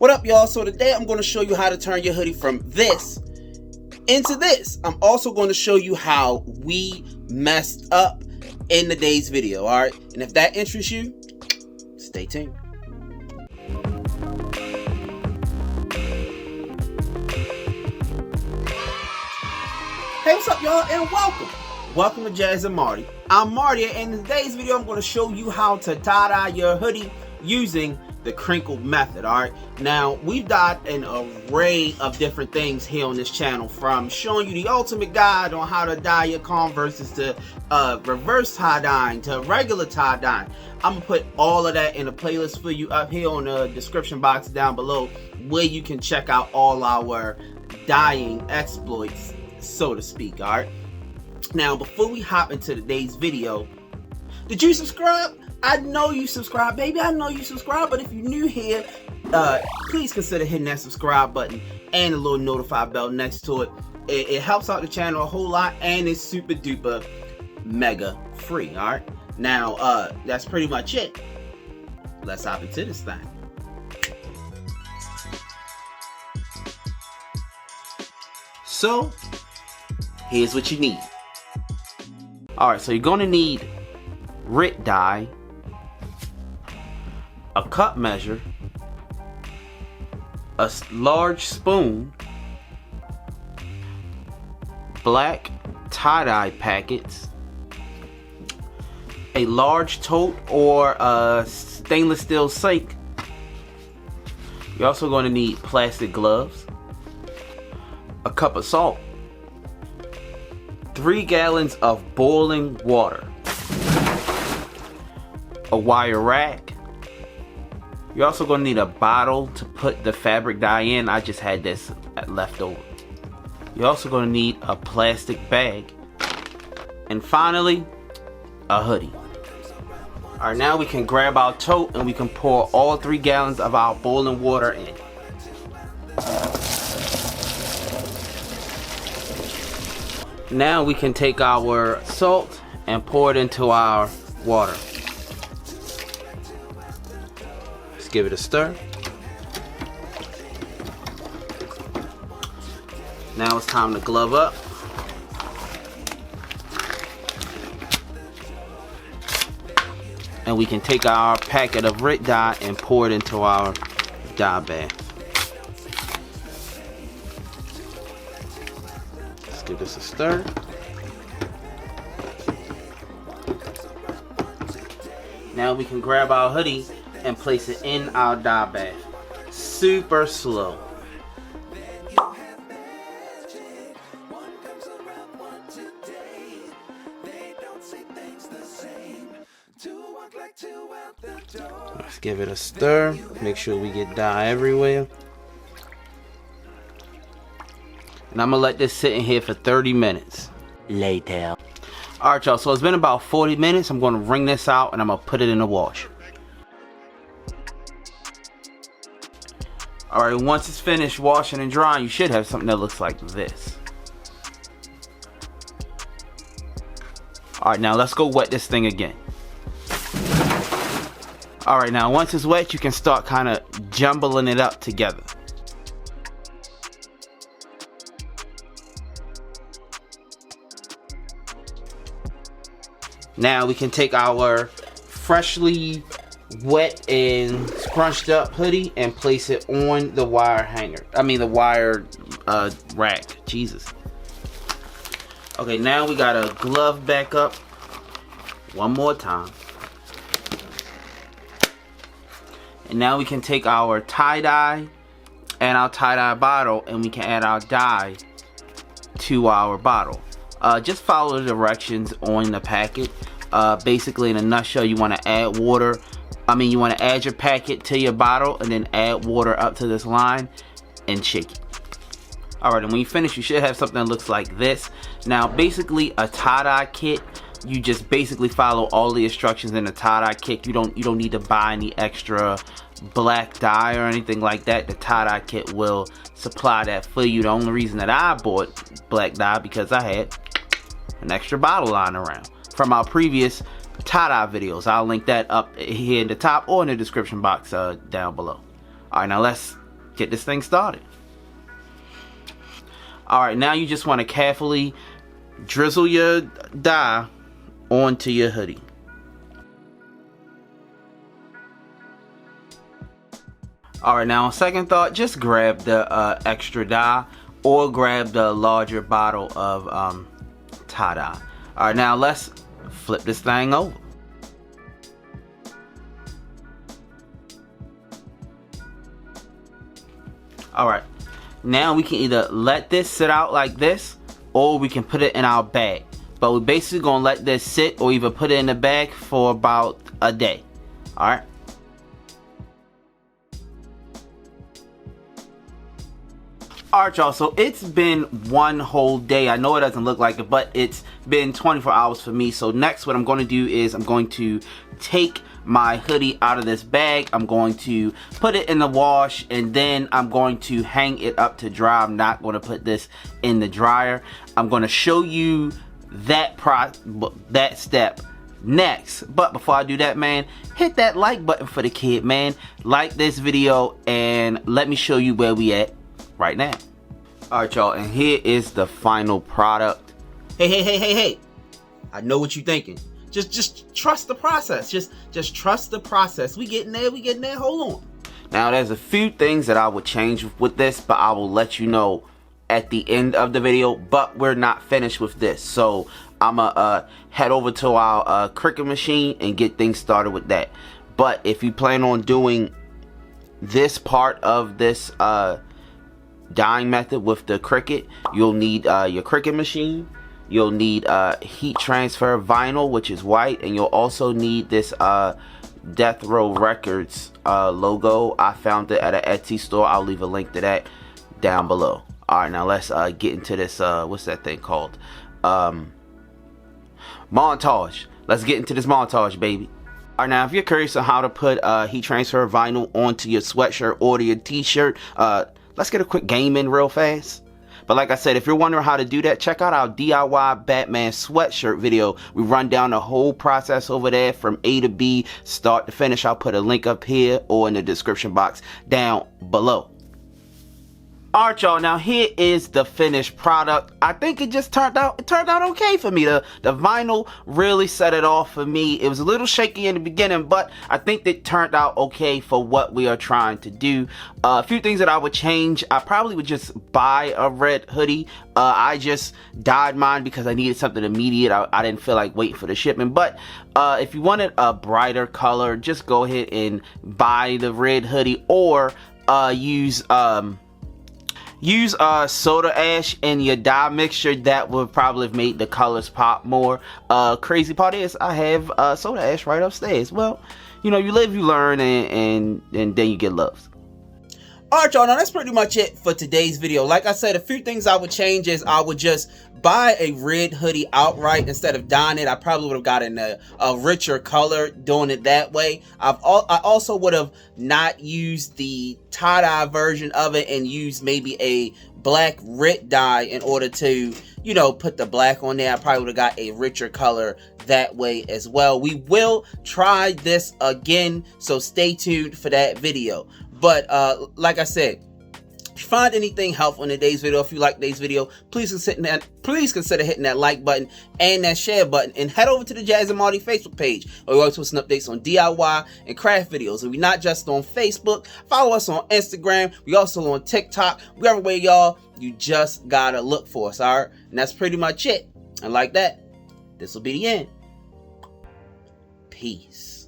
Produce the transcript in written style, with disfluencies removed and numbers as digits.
What up, y'all? So today I'm going to show you how to turn your hoodie from this into this. I'm also going to show you how we messed up in today's video, alright? And if that interests you, stay tuned. Hey, what's up, y'all, and welcome. Welcome to Jazz and Marty. I'm Marty, and in today's video I'm going to show you how to tie-dye your hoodie using the crinkled method. Alright, now we've got an array of different things here on this channel, from showing you the ultimate guide on how to dye your Converses to reverse tie-dyeing to regular tie-dyeing. I'm gonna put all of that in a playlist for you up here on the description box down below, where you can check out all our dyeing exploits, so to speak. Alright, now before we hop into today's video, did you subscribe? I know you subscribe, baby. I know you subscribe. But if you're new here, please consider hitting that subscribe button and the little notify bell next to it. It helps out the channel a whole lot, and it's super duper mega free. All right. Now, that's pretty much it. Let's hop into this thing. So, here's what you need. All right. So you're gonna need RIT dye, a cup measure, a large spoon, black tie-dye packets, a large tote or a stainless steel sink. You're also going to need plastic gloves, a cup of salt, 3 gallons of boiling water, a wire rack. You're also going to need a bottle to put the fabric dye in. I just had this left over. You're also going to need a plastic bag. And finally, a hoodie. Alright, now we can grab our tote and we can pour all 3 gallons of our boiling water in. Now we can take our salt and pour it into our water. Give it a stir. Now it's time to glove up. And we can take our packet of RIT dye and pour it into our dye bath. Let's give this a stir. Now we can grab our hoodie and place it in our dye bath. Super slow. Let's give it a stir. Make sure we get dye everywhere. And I'm gonna let this sit in here for 30 minutes. Later. Alright, y'all, so it's been about 40 minutes. I'm gonna wring this out and I'm gonna put it in the wash. Alright, once it's finished washing and drying, you should have something that looks like this. Alright, now let's go wet this thing again. Alright, now once it's wet, you can start kind of jumbling it up together. Now we can take our freshly wet and scrunched up hoodie and place it on the wire hanger. The wire rack. Jesus. Okay, now we gotta glove back up one more time. And now we can take our tie-dye and our tie-dye bottle and we can add our dye to our bottle. Just follow the directions on the packet. Basically, in a nutshell, you want to add water. You want to add your packet to your bottle and then add water up to this line and shake it. Alright, and when you finish, you should have something that looks like this. Now, basically, a tie-dye kit, you just basically follow all the instructions in the tie-dye kit. You don't need to buy any extra black dye or anything like that. The tie-dye kit will supply that for you. The only reason that I bought black dye because I had an extra bottle lying around from our previous tie-dye videos. I'll link that up here in the top or in the description box down below. Alright, now let's get this thing started. Alright, now you just want to carefully drizzle your dye onto your hoodie. Alright, now on second thought, just grab the extra dye or grab the larger bottle of tie-dye. Alright, now let's flip this thing over. Alright, now we can either let this sit out like this, or we can put it in our bag. But we're basically going to let this sit or even put it in the bag for about a day. Alright. Alright y'all, so it's been one whole day. I know it doesn't look like it, but it's been 24 hours for me. So next what I'm going to do is I'm going to take my hoodie out of this bag. I'm going to put it in the wash, and then I'm going to hang it up to dry. I'm not going to put this in the dryer. I'm going to show you that step next. But before I do that, man, hit that like button for the kid, man. Like this video and let me show you where we at right now. Alright y'all, and here is the final product. Hey, I know what you're thinking. Just trust the process. Just trust the process. We getting there, hold on. Now there's a few things that I would change with this, but I will let you know at the end of the video. But we're not finished with this, so I'ma head over to our Cricut machine and get things started with that. But if you plan on doing this part of this dyeing method with the Cricut, you'll need your Cricut machine. You'll need heat transfer vinyl, which is white, and you'll also need this Death Row Records logo. I found it at an Etsy store. I'll leave a link to that down below. Alright, now let's get into this what's that thing called? Montage. Let's get into this montage, baby. Alright, now if you're curious on how to put heat transfer vinyl onto your sweatshirt or your t-shirt, let's get a quick game in real fast. But like I said, if you're wondering how to do that, check out our DIY Batman sweatshirt video. We run down the whole process over there from A to B, start to finish. I'll put a link up here or in the description box down below. Alright y'all, now here is the finished product. I think it just turned out okay for me. The vinyl really set it off for me. It was a little shaky in the beginning, but I think it turned out okay for what we are trying to do. A few things that I would change. I probably would just buy a red hoodie. I just dyed mine because I needed something immediate. I didn't feel like waiting for the shipment. But if you wanted a brighter color, just go ahead and buy the red hoodie, or use soda ash in your dye mixture. That would probably have made the colors pop more. Crazy part is I have soda ash right upstairs. Well, you know, you live, you learn, and then you get loves. Alright y'all, now that's pretty much it for today's video. Like I said, a few things I would change is I would just buy a red hoodie outright instead of dyeing it. I probably would have gotten a richer color doing it that way. I also would have not used the tie-dye version of it and used maybe a black Rit dye in order to, you know, put the black on there. I probably would have got a richer color that way as well. We will try this again, so stay tuned for that video. But like I said, if you find anything helpful in today's video, if you like today's video, please consider hitting that like button and that share button, and head over to the Jazz and Marty Facebook page, where we always post updates on DIY and craft videos. And we're not just on Facebook. Follow us on Instagram. We also on TikTok. We everywhere, y'all. You just gotta look for us, alright? And that's pretty much it. And like that, this will be the end. Peace.